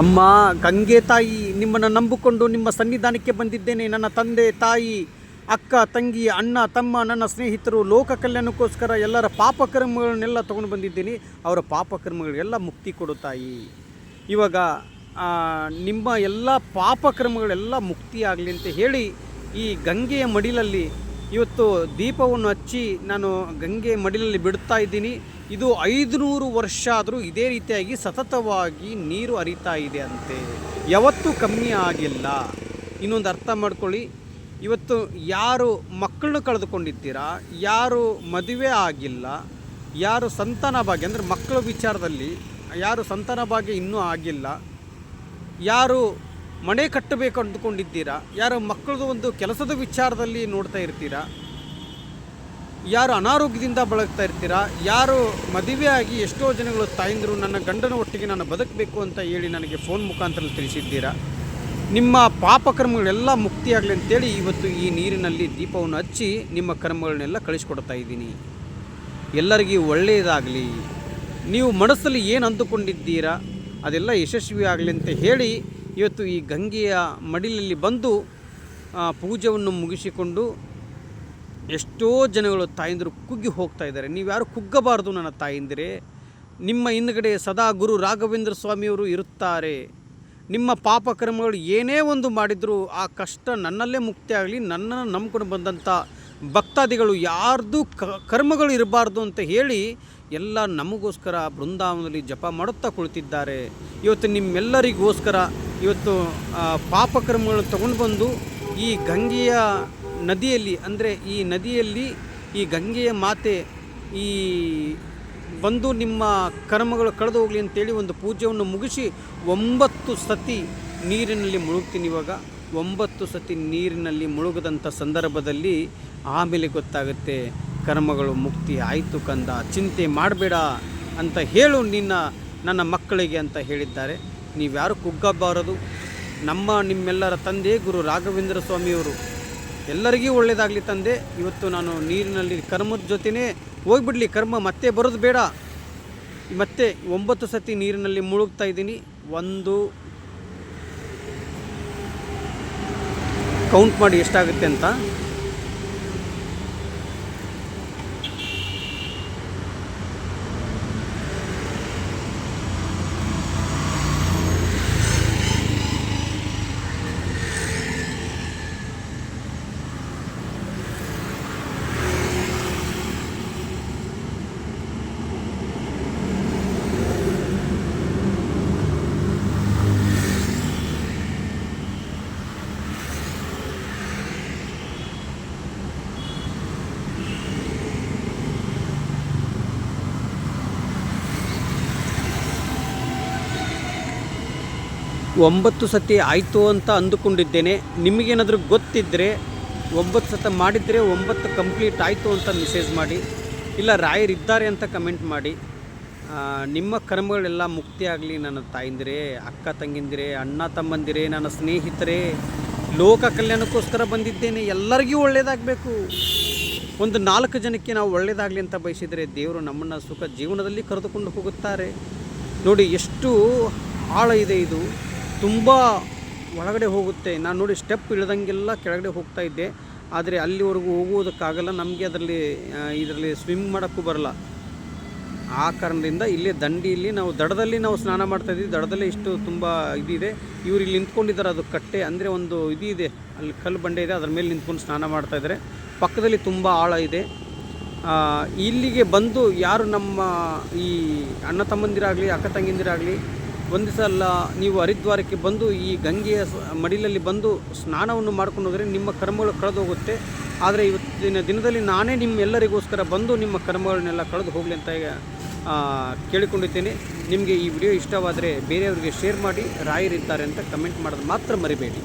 ಅಮ್ಮ ಗಂಗೆ ತಾಯಿ, ನಿಮ್ಮನ್ನು ನಂಬಿಕೊಂಡು ನಿಮ್ಮ ಸನ್ನಿಧಾನಕ್ಕೆ ಬಂದಿದ್ದೇನೆ. ನನ್ನ ತಂದೆ ತಾಯಿ, ಅಕ್ಕ ತಂಗಿ, ಅಣ್ಣ ತಮ್ಮ, ನನ್ನ ಸ್ನೇಹಿತರು, ಲೋಕ ಕಲ್ಯಾಣಕ್ಕೋಸ್ಕರ ಎಲ್ಲರ ಪಾಪಕರ್ಮಗಳನ್ನೆಲ್ಲ ತೊಗೊಂಡು ಬಂದಿದ್ದೀನಿ. ಅವರ ಪಾಪಕರ್ಮಗಳಿಗೆಲ್ಲ ಮುಕ್ತಿ ಕೊಡು ತಾಯಿ. ಇವಾಗ ನಿಮ್ಮ ಎಲ್ಲ ಪಾಪಕರ್ಮಗಳೆಲ್ಲ ಮುಕ್ತಿಯಾಗಲಿ ಅಂತ ಹೇಳಿ ಈ ಗಂಗೆಯ ಮಡಿಲಲ್ಲಿ ಇವತ್ತು ದೀಪವನ್ನು ಹಚ್ಚಿ ನಾನು ಗಂಗೆ ಮಡಿಲಲ್ಲಿ ಬಿಡ್ತಾ ಇದ್ದೀನಿ. ಇದು 500 ವರ್ಷ ಆದರೂ ಇದೇ ರೀತಿಯಾಗಿ ಸತತವಾಗಿ ನೀರು ಹರಿತಾ ಇದೆ ಅಂತೆ, ಯಾವತ್ತೂ ಕಮ್ಮಿ ಆಗಿಲ್ಲ. ಇನ್ನೊಂದು ಅರ್ಥ ಮಾಡ್ಕೊಳ್ಳಿ, ಇವತ್ತು ಯಾರು ಮಕ್ಕಳನ್ನ ಕಳೆದುಕೊಂಡಿದ್ದೀರಾ, ಯಾರು ಮದುವೆ ಆಗಿಲ್ಲ, ಯಾರು ಸಂತಾನ ಭಾಗ್ಯ ಅಂದರೆ ಮಕ್ಕಳ ವಿಚಾರದಲ್ಲಿ ಯಾರು ಸಂತಾನ ಭಾಗ್ಯ ಇನ್ನೂ ಆಗಿಲ್ಲ, ಯಾರು ಮನೆ ಕಟ್ಟಬೇಕು ಅಂದುಕೊಂಡಿದ್ದೀರಾ, ಯಾರು ಮಕ್ಕಳದು ಒಂದು ಕೆಲಸದ ವಿಚಾರದಲ್ಲಿ ನೋಡ್ತಾ ಇರ್ತೀರಾ, ಯಾರು ಅನಾರೋಗ್ಯದಿಂದ ಬಳಗ್ತಾ ಇರ್ತೀರಾ, ಯಾರು ಮದುವೆ ಆಗಿ ಎಷ್ಟೋ ಜನಗಳು ತಾಯಂದಿರು ನನ್ನ ಗಂಡನ ಒಟ್ಟಿಗೆ ನಾನು ಬದುಕಬೇಕು ಅಂತ ಹೇಳಿ ನನಗೆ ಫೋನ್ ಮುಖಾಂತರ ತಿಳಿಸಿದ್ದೀರಾ, ನಿಮ್ಮ ಪಾಪಕರ್ಮಗಳೆಲ್ಲ ಮುಕ್ತಿಯಾಗಲಿ ಅಂತೇಳಿ ಇವತ್ತು ಈ ನೀರಿನಲ್ಲಿ ದೀಪವನ್ನು ಹಚ್ಚಿ ನಿಮ್ಮ ಕರ್ಮಗಳನ್ನೆಲ್ಲ ಕಳಿಸ್ಕೊಡ್ತಾ ಇದ್ದೀನಿ. ಎಲ್ಲರಿಗೂ ಒಳ್ಳೆಯದಾಗಲಿ, ನೀವು ಮನಸ್ಸಲ್ಲಿ ಏನು ಅಂದುಕೊಂಡಿದ್ದೀರಾ ಅದೆಲ್ಲ ಯಶಸ್ವಿ ಆಗಲಿ ಅಂತ ಹೇಳಿ ಇವತ್ತು ಈ ಗಂಗೆಯ ಮಡಿಲಲ್ಲಿ ಬಂದು ಪೂಜೆಯನ್ನು ಮುಗಿಸಿಕೊಂಡು ಎಷ್ಟೋ ಜನಗಳು ತಾಯಂದಿರು ಕುಗ್ಗಿ ಹೋಗ್ತಾ ಇದ್ದಾರೆ. ನೀವು ಯಾರು ಕುಗ್ಗಬಾರ್ದು ನನ್ನ ತಾಯಂದಿರೇ. ನಿಮ್ಮ ಹಿಂದುಗಡೆ ಸದಾ ಗುರು ರಾಘವೇಂದ್ರ ಸ್ವಾಮಿಯವರು ಇರುತ್ತಾರೆ. ನಿಮ್ಮ ಪಾಪಕರ್ಮಗಳು ಏನೇ ಒಂದು ಮಾಡಿದರೂ ಆ ಕಷ್ಟ ನನ್ನಲ್ಲೇ ಮುಕ್ತಿ ಆಗಲಿ, ನನ್ನನ್ನು ನಂಬ್ಕೊಂಡು ಬಂದಂಥ ಭಕ್ತಾದಿಗಳು ಯಾರ್ದು ಕರ್ಮಗಳು ಇರಬಾರ್ದು ಅಂತ ಹೇಳಿ ಎಲ್ಲ ನಮಗೋಸ್ಕರ ಬೃಂದಾವನದಲ್ಲಿ ಜಪ ಮಾಡುತ್ತಾ ಕುಳಿತಿದ್ದಾರೆ. ಇವತ್ತು ನಿಮ್ಮೆಲ್ಲರಿಗೋಸ್ಕರ ಇವತ್ತು ಪಾಪಕರ್ಮಗಳನ್ನು ತಗೊಂಡು ಬಂದು ಈ ಗಂಗೆಯ ನದಿಯಲ್ಲಿ, ಅಂದರೆ ಈ ನದಿಯಲ್ಲಿ ಈ ಗಂಗೆಯ ಮಾತೆ ಈ ಬಂದು ನಿಮ್ಮ ಕರ್ಮಗಳು ಕಳೆದು ಹೋಗಲಿ ಅಂತೇಳಿ ಒಂದು ಪೂಜೆಯನ್ನು ಮುಗಿಸಿ 9 ಸತಿ ನೀರಿನಲ್ಲಿ ಮುಳುಗ್ತೀನಿ. ಇವಾಗ 9 ಸತಿ ನೀರಿನಲ್ಲಿ ಮುಳುಗದಂಥ ಸಂದರ್ಭದಲ್ಲಿ ಆಮೇಲೆ ಗೊತ್ತಾಗುತ್ತೆ ಕರ್ಮಗಳು ಮುಕ್ತಿ ಆಯಿತು ಕಂದ, ಚಿಂತೆ ಮಾಡಬೇಡ ಅಂತ ಹೇಳು ನನ್ನ ಮಕ್ಕಳಿಗೆ ಅಂತ ಹೇಳಿದ್ದಾರೆ. ನೀವ್ಯಾರು ಕುಗ್ಗಬಾರದು. ನಿಮ್ಮೆಲ್ಲರ ತಂದೆ ಗುರು ರಾಘವೇಂದ್ರ ಸ್ವಾಮಿಯವರು ಎಲ್ಲರಿಗೂ ಒಳ್ಳೆಯದಾಗಲಿ ತಂದೆ. ಇವತ್ತು ನಾನು ನೀರಿನಲ್ಲಿ ಕರ್ಮದ ಜೊತೆನೇ ಹೋಗ್ಬಿಡಲಿ, ಕರ್ಮ ಮತ್ತೆ ಬರೋದು ಬೇಡ. ಮತ್ತೆ 9 ಸತಿ ನೀರಿನಲ್ಲಿ ಮುಳುಗ್ತಾ ಇದ್ದೀನಿ. ಒಂದು ಕೌಂಟ್ ಮಾಡಿ ಎಷ್ಟಾಗುತ್ತೆ ಅಂತ. ಒಂಬತ್ತು ಸತಿ ಆಯಿತು ಅಂತ ಅಂದುಕೊಂಡಿದ್ದೇನೆ. ನಿಮಗೇನಾದರೂ ಗೊತ್ತಿದ್ದರೆ 9 ಸತ ಮಾಡಿದರೆ 9 ಕಂಪ್ಲೀಟ್ ಆಯಿತು ಅಂತ ಮೆಸೇಜ್ ಮಾಡಿ, ಇಲ್ಲ ರಾಯರಿದ್ದಾರೆ ಅಂತ ಕಮೆಂಟ್ ಮಾಡಿ. ನಿಮ್ಮ ಕರ್ಮಗಳೆಲ್ಲ ಮುಕ್ತಿ ಆಗಲಿ ನನ್ನ ತಾಯಿಂದಿರೇ, ಅಕ್ಕ ತಂಗಿಂದಿರೇ, ಅಣ್ಣ ತಮ್ಮಂದಿರೇ, ನನ್ನ ಸ್ನೇಹಿತರೇ. ಲೋಕ ಕಲ್ಯಾಣಕ್ಕೋಸ್ಕರ ಬಂದಿದ್ದೇನೆ. ಎಲ್ಲರಿಗೂ ಒಳ್ಳೆಯದಾಗಬೇಕು. ಒಂದು 4 ಜನಕ್ಕೆ ನಾವು ಒಳ್ಳೆಯದಾಗಲಿ ಅಂತ ಬಯಸಿದರೆ ದೇವರು ನಮ್ಮನ್ನು ಸುಖ ಜೀವನದಲ್ಲಿ ಕರೆದುಕೊಂಡು ಹೋಗುತ್ತಾರೆ. ನೋಡಿ ಎಷ್ಟು ಆಳ ಇದೆ ಇದು, ತುಂಬ ಒಳಗಡೆ ಹೋಗುತ್ತೆ. ನಾನು ನೋಡಿ ಸ್ಟೆಪ್ ಇಳ್ದಂಗೆಲ್ಲ ಕೆಳಗಡೆ ಹೋಗ್ತಾ ಇದ್ದೆ, ಆದರೆ ಅಲ್ಲಿವರೆಗೂ ಹೋಗುವುದಕ್ಕಾಗಲ್ಲ. ನಮಗೆ ಇದರಲ್ಲಿ ಸ್ವಿಮ್ ಮಾಡೋಕ್ಕೂ ಬರಲ್ಲ. ಆ ಕಾರಣದಿಂದ ಇಲ್ಲೇ ದಂಡಿಯಲ್ಲಿ ನಾವು ದಡದಲ್ಲಿ ಸ್ನಾನ ಮಾಡ್ತಾಯಿದ್ವಿ. ದಡದಲ್ಲೇ ಇಷ್ಟು ತುಂಬ ಇದಿದೆ. ಇವರು ಇಲ್ಲಿ ನಿಂತ್ಕೊಂಡಿದ್ದಾರೆ, ಅದು ಕಟ್ಟೆ ಅಂದರೆ ಒಂದು ಇದೆ, ಅಲ್ಲಿ ಕಲ್ಲು ಬಂಡೆ ಇದೆ, ಅದರ ಮೇಲೆ ನಿಂತ್ಕೊಂಡು ಸ್ನಾನ ಮಾಡ್ತಾಯಿದ್ದಾರೆ. ಪಕ್ಕದಲ್ಲಿ ತುಂಬ ಆಳ ಇದೆ. ಇಲ್ಲಿಗೆ ಬಂದು ಯಾರು ನಮ್ಮ ಈ ಅಣ್ಣ ತಮ್ಮಂದಿರಾಗಲಿ ಅಕ್ಕ ತಂಗಿಂದಿರಾಗಲಿ ಒಂದು ಸಲ ನೀವು ಹರಿದ್ವಾರಕ್ಕೆ ಬಂದು ಈ ಗಂಗೆಯ ಮಡಿಲಲ್ಲಿ ಬಂದು ಸ್ನಾನವನ್ನು ಮಾಡ್ಕೊಂಡು ಹೋದರೆ ನಿಮ್ಮ ಕರ್ಮಗಳು ಕಳೆದು ಹೋಗುತ್ತೆ. ಆದರೆ ಇವತ್ತಿನ ದಿನದಲ್ಲಿ ನಾನೇ ನಿಮ್ಮೆಲ್ಲರಿಗೋಸ್ಕರ ಬಂದು ನಿಮ್ಮ ಕರ್ಮಗಳನ್ನೆಲ್ಲ ಕಳೆದು ಹೋಗಲಿ ಅಂತ ಕೇಳಿಕೊಂಡಿದ್ದೇನೆ. ನಿಮಗೆ ಈ ವಿಡಿಯೋ ಇಷ್ಟವಾದರೆ ಬೇರೆಯವರಿಗೆ ಶೇರ್ ಮಾಡಿ, ರಾಯರಿದ್ದಾರೆ ಅಂತ ಕಮೆಂಟ್ ಮಾಡೋದು ಮಾತ್ರ ಮರಿಬೇಡಿ.